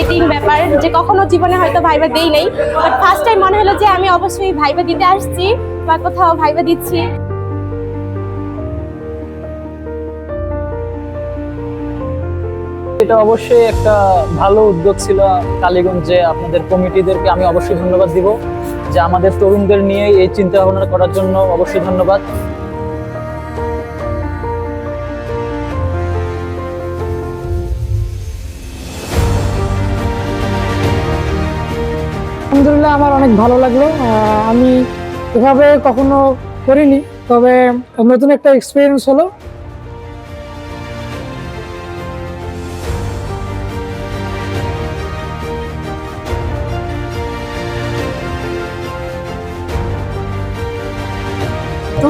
Exciting ব্যাপার যে কখনো জীবনে হয়তো ভাইবা দেই নাই, বাট ফার্স্ট টাইম মনে হলো যে আমি অবশ্যই ভাইবা দিতে আসছি বা কোথাও ভাইবা দিচ্ছি। এটা অবশ্যই একটা ভালো উদ্যোগ ছিল কালীগঞ্জে। আপনাদের কমিটিদেরকে আমি অবশ্যই ধন্যবাদ দিব যে আমাদের তরুণদের নিয়ে এই চিন্তা ভাবনা করার জন্য অবশ্যই ধন্যবাদ। আলহামদুলিল্লাহ, আমার অনেক ভালো লাগলো। আমি এভাবে কখনো করিনি, তবে নতুন একটা এক্সপিরিয়েন্স হলো।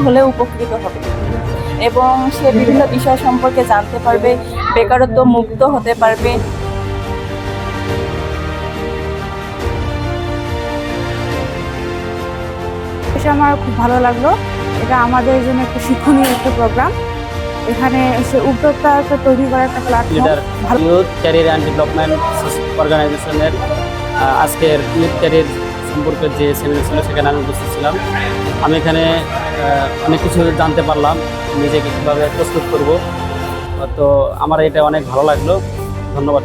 হলে উপকৃত হবে এবং সে বিভিন্ন বিষয় সম্পর্কে জানতে পারবে, বেকারত্ব মুক্ত হতে পারবে। এটা আমার খুব ভালো লাগলো। এটা আমাদের জন্য একটা শিক্ষণীয় একটা প্রোগ্রাম। এখানে এসে উদ্যোক্তা তৈরি করার একটা platform. Youth career and development অর্গানাইজেশনের আজকের ইউথ ক্যারিয়ার সম্পর্কে যে সেমিনার ছিল সেখানে আমি উপস্থিত ছিলাম। আমি এখানে অনেক কিছু জানতে পারলাম, নিজেকে কীভাবে প্রস্তুত করব। তো আমার এটা অনেক ভালো লাগলো। ধন্যবাদ।